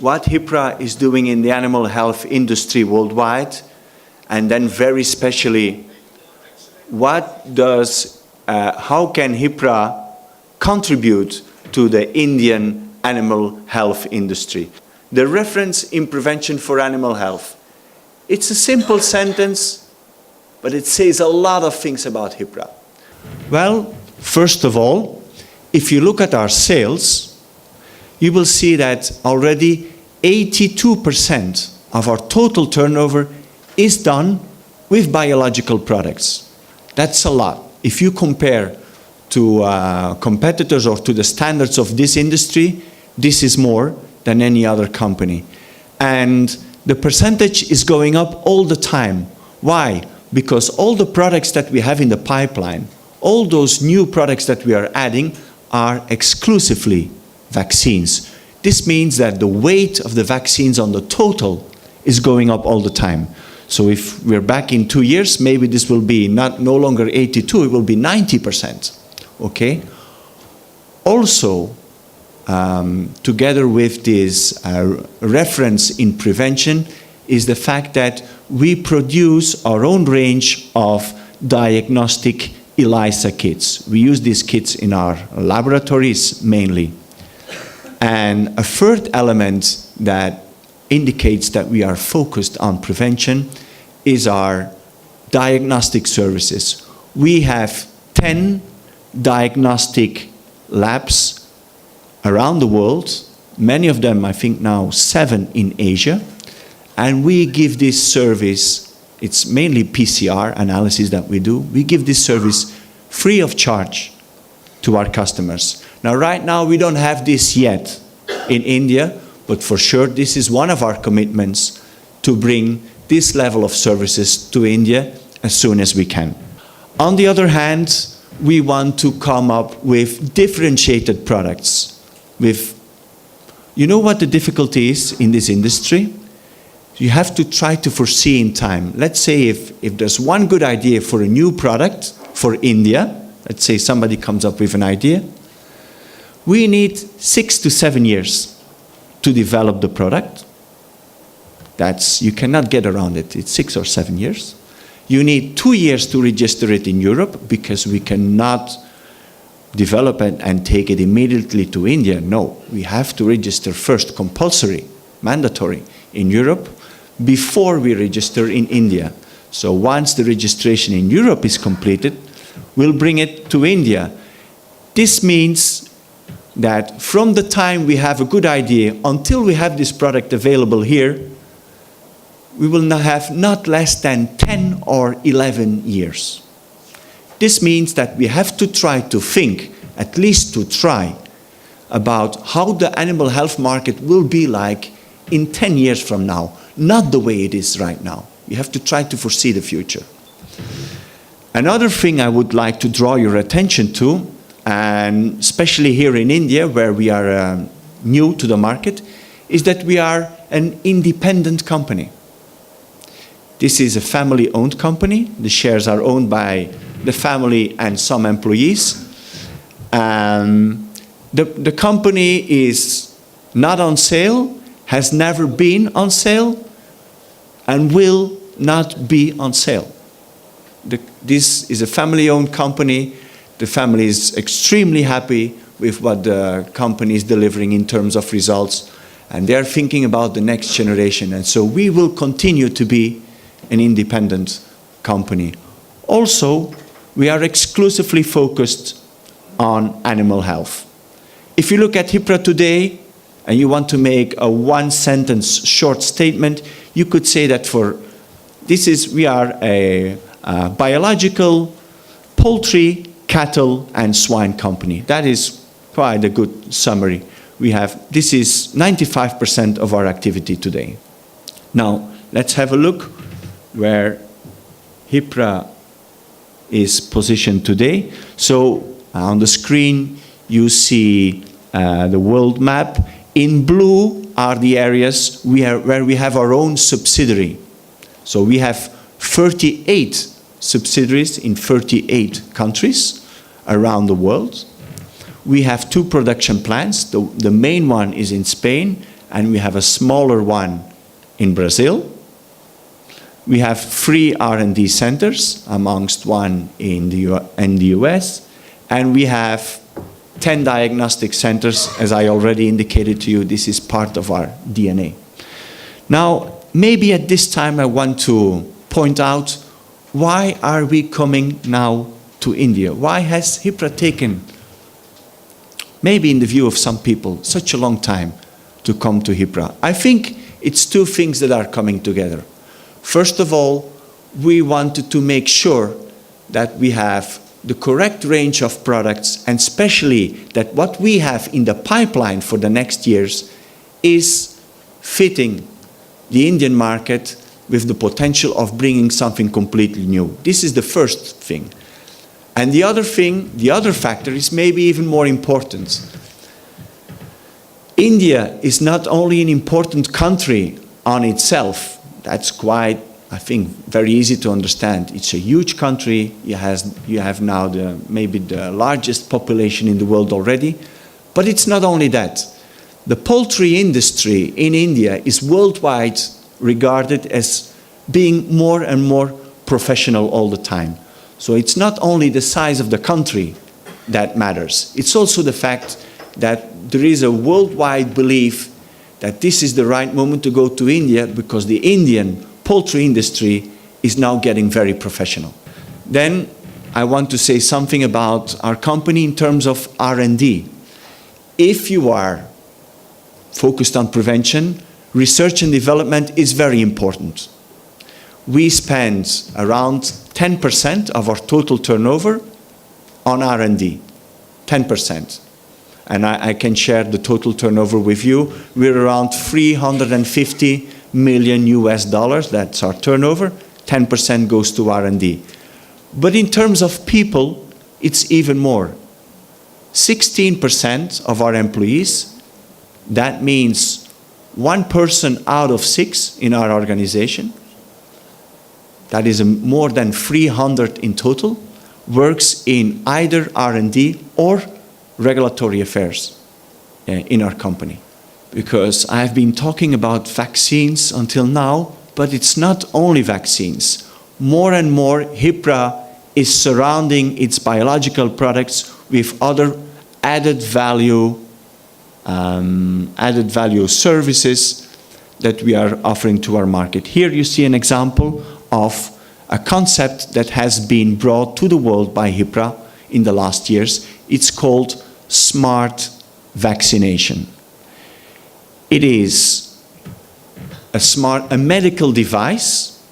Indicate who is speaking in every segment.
Speaker 1: what Hipra is doing in the animal health industry worldwide, and then very specially, how can Hipra contribute to the Indian animal health industry? The reference in prevention for animal health. It's a simple sentence, but it says a lot of things about Hipra. Well, first of all, if you look at our sales, you will see that already 82% of our total turnover is done with biological products. That's a lot. If you compare to competitors or to the standards of this industry, this is more than any other company. And the percentage is going up all the time. Why? Because all the products that we have in the pipeline, all those new products that we are adding are exclusively vaccines. This means that the weight of the vaccines on the total is going up all the time. So if we're back in 2 years, maybe this will be no longer 82, it will be 90%. Okay? Also, together with this reference in prevention is the fact that we produce our own range of diagnostic ELISA kits. We use these kits in our laboratories mainly. And a third element that indicates that we are focused on prevention is our diagnostic services. We have 10 diagnostic labs around the world, many of them, I think now 7 in Asia, and we give this service, it's mainly PCR analysis that we do, we give this service free of charge to our customers. Now, right now, we don't have this yet in India, but for sure, this is one of our commitments to bring this level of services to India as soon as we can. On the other hand, we want to come up with differentiated products. You know what the difficulty is in this industry? You have to try to foresee in time. Let's say if there's one good idea for a new product for India, let's say somebody comes up with an idea, we need 6 to 7 years to develop the product. You cannot get around it. It's 6 or 7 years. You need 2 years to register it in Europe because we cannot develop it and take it immediately to India. No, we have to register first, compulsory, mandatory, in Europe before we register in India. So once the registration in Europe is completed, we'll bring it to India. This means that from the time we have a good idea until we have this product available here, we will now have not less than 10 or 11 years. This means that we have to try to think, at least to try, about how the animal health market will be like in 10 years from now, not the way it is right now. You have to try to foresee the future. Another thing I would like to draw your attention to, and especially here in India, where we are new to the market, is that we are an independent company. This is a family-owned company. The shares are owned by the family and some employees. The company is not on sale, has never been on sale, and will not be on sale. This is a family-owned company. The family is extremely happy with what the company is delivering in terms of results, and they're thinking about the next generation. And so we will continue to be an independent company. Also, we are exclusively focused on animal health. If you look at Hipra today, and you want to make a one-sentence short statement, you could say that we are a biological, poultry, cattle, and swine company. That is quite a good summary. This is 95% of our activity today. Now, let's have a look where Hipra is positioned today. So on the screen, you see the world map. In blue are the areas where we have our own subsidiary. So we have 38 subsidiaries in 38 countries around the world. We have 2 production plants. The main one is in Spain, and we have a smaller one in Brazil. We have 3 R&D centers, amongst one in the US, and we have 10 diagnostic centers. As I already indicated to you, this is part of our DNA. Now, maybe at this time I want to point out, why are we coming now to India? Why has Hipra taken, maybe in the view of some people, such a long time to come to Hipra? I think it's 2 things that are coming together. First of all, we wanted to make sure that we have the correct range of products, and especially that what we have in the pipeline for the next years is fitting the Indian market with the potential of bringing something completely new. This is the first thing. And the other thing, the other factor is maybe even more important. India is not only an important country on itself. That's quite, I think, very easy to understand. It's a huge country. You have now maybe the largest population in the world already. But it's not only that. The poultry industry in India is worldwide regarded as being more and more professional all the time. So it's not only the size of the country that matters. It's also the fact that there is a worldwide belief that this is the right moment to go to India, because the Indian poultry industry is now getting very professional. Then I want to say something about our company in terms of R&D. If you are focused on prevention, research and development is very important. We spend around 10% of our total turnover on R&D, 10%. And I can share the total turnover with you. We're around 350 million US dollars, that's our turnover. 10% goes to R&D. But in terms of people, it's even more. 16% of our employees, that means 1 person out of 6 in our organization, that is more than 300 in total, works in either R&D or regulatory affairs in our company. Because I've been talking about vaccines until now, but it's not only vaccines. More and more, Hipra is surrounding its biological products with other added value services that we are offering to our market. Here you see an example of a concept that has been brought to the world by Hipra in the last years. It's called smart vaccination. It is a medical device,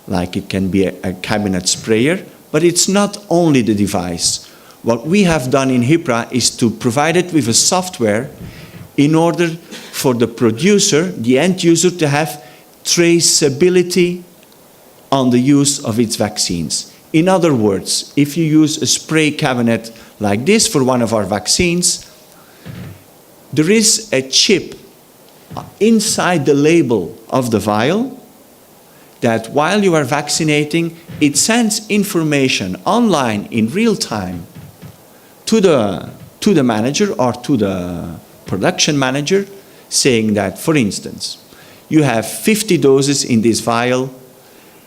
Speaker 1: like it can be a cabinet sprayer, but it's not only the device. What we have done in Hipra is to provide it with a software in order for the producer, the end user, to have traceability on the use of its vaccines. In other words, if you use a spray cabinet like this for one of our vaccines, there is a chip inside the label of the vial that while you are vaccinating, it sends information online in real time to the manager or to the production manager, saying that, for instance, you have 50 doses in this vial.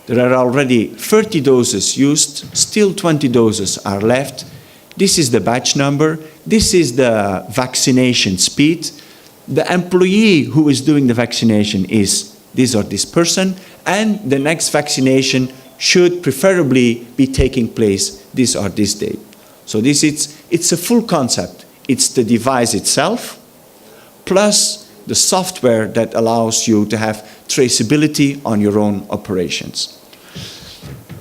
Speaker 1: There are already 30 doses used, still 20 doses are left. This is the batch number, this is the vaccination speed. The employee who is doing the vaccination is this or this person, and the next vaccination should preferably be taking place this or this date. So it's a full concept. It's the device itself, plus the software that allows you to have traceability on your own operations.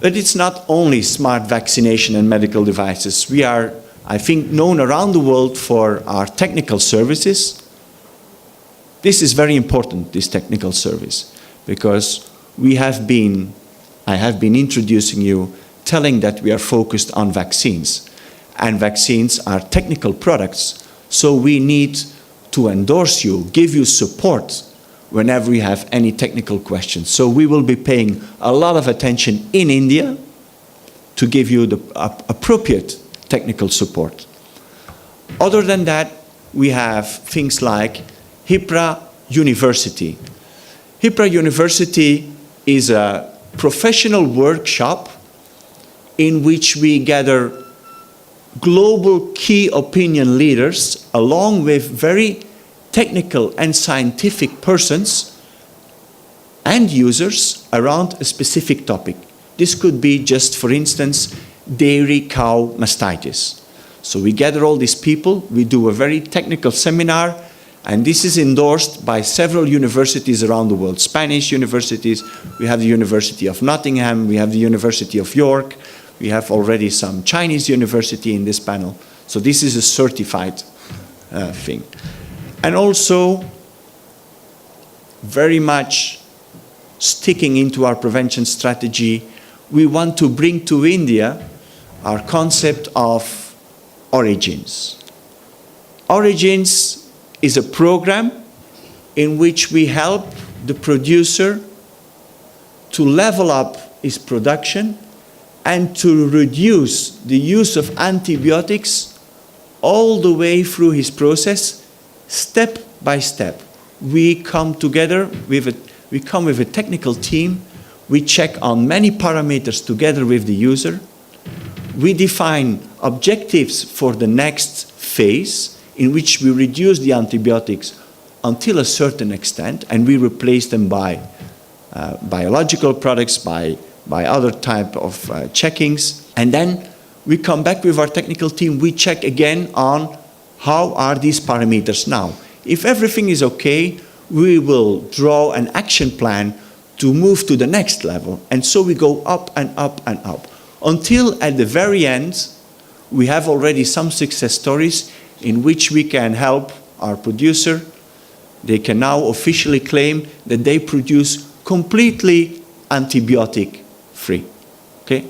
Speaker 1: But it's not only smart vaccination and medical devices. We are, I think, known around the world for our technical services. This is very important, this technical service, because I have been introducing you, telling that we are focused on vaccines. And vaccines are technical products, so we need to endorse you, give you support whenever you have any technical questions. So we will be paying a lot of attention in India to give you the appropriate technical support. Other than that, we have things like Hipra university. Hipra University is a professional workshop in which we gather global key opinion leaders along with very technical and scientific persons and users around a specific topic. This could be just, for instance, dairy cow mastitis. So we gather all these people, we do a very technical seminar, and this is endorsed by several universities around the world. Spanish universities, we have the University of Nottingham, we have the University of York, we have already some Chinese university in this panel. So this is a certified thing. And also, very much sticking into our prevention strategy, we want to bring to India our concept of origins. Origins is a program in which we help the producer to level up his production and to reduce the use of antibiotics all the way through his process, step by step. We come together with a technical team, we check on many parameters together with the user, we define objectives for the next phase in which we reduce the antibiotics until a certain extent and we replace them by biological products, by other type of checkings. And then we come back with our technical team, we check again on how are these parameters now. If everything is okay, we will draw an action plan to move to the next level. And so we go up and up and up until at the very end, we have already some success stories in which we can help our producer. They can now officially claim that they produce completely antibiotic free. Okay?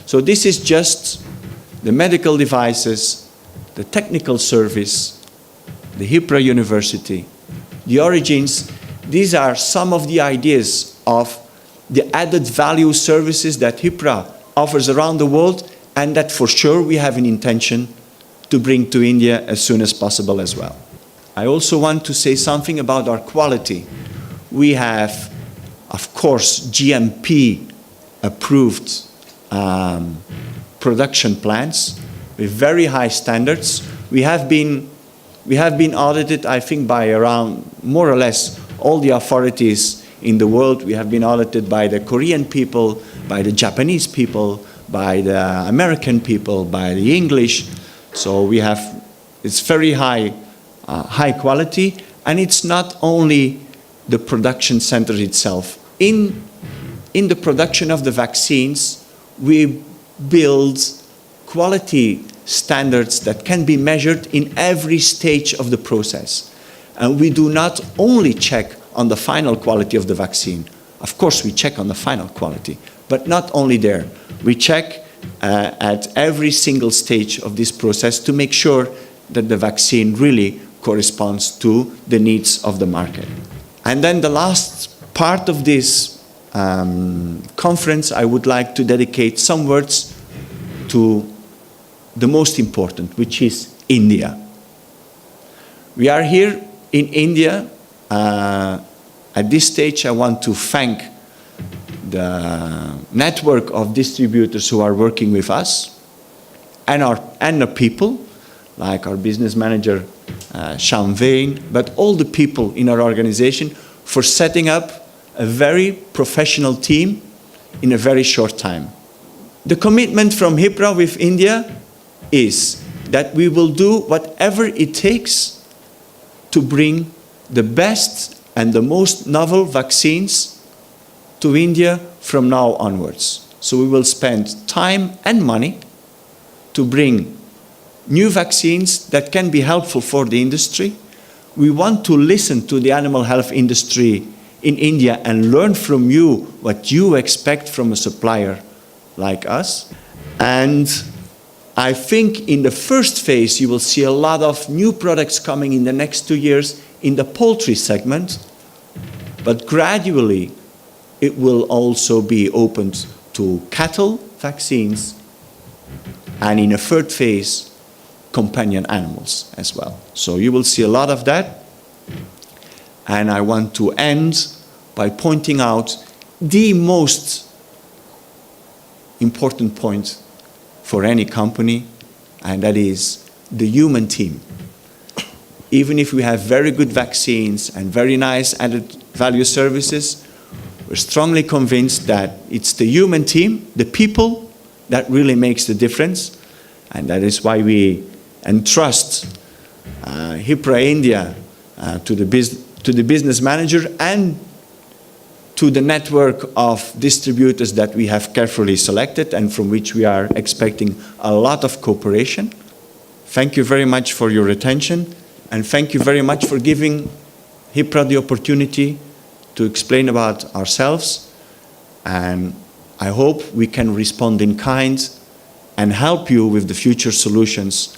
Speaker 1: So this is just the medical devices, the technical service, the Hipra University, the origins. These are some of the ideas of the added value services that Hipra offers around the world and that for sure we have an intention to bring to India as soon as possible as well. I also want to say something about our quality. We have, of course, GMP approved production plants with very high standards. We have been audited, I think, by around more or less all the authorities in the world. We have been audited by the Korean people, by the Japanese people, by the American people, by the English. So we have, it's very high quality, and it's not only the production center itself. In the production of the vaccines, we build quality standards that can be measured in every stage of the process. And we do not only check on the final quality of the vaccine. Of course, we check on the final quality, but not only there. We check at every single stage of this process to make sure that the vaccine really corresponds to the needs of the market. And then the last part of this conference, I would like to dedicate some words to the most important, which is India. We are here in India. At this stage, I want to thank the network of distributors who are working with us and the people, like our business manager, Sean Vane, but all the people in our organization for setting up a very professional team in a very short time. The commitment from Hipra with India is that we will do whatever it takes to bring the best and the most novel vaccines to India from now onwards. So we will spend time and money to bring new vaccines that can be helpful for the industry. We want to listen to the animal health industry in India and learn from you what you expect from a supplier like us. And I think in the first phase you will see a lot of new products coming in the next 2 years in the poultry segment, but gradually it will also be opened to cattle vaccines, and in a third phase, companion animals as well. So you will see a lot of that. And I want to end by pointing out the most important point for any company, and that is the human team. Even if we have very good vaccines and very nice added value services, we're strongly convinced that it's the human team, the people, that really makes the difference. And that is why we entrust Hipra India to the business manager and to the network of distributors that we have carefully selected and from which we are expecting a lot of cooperation. Thank you very much for your attention, and thank you very much for giving Hipra the opportunity to explain about ourselves. And I hope we can respond in kind and help you with the future solutions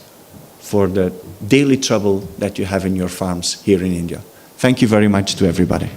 Speaker 1: for the daily trouble that you have in your farms here in India. Thank you very much to everybody.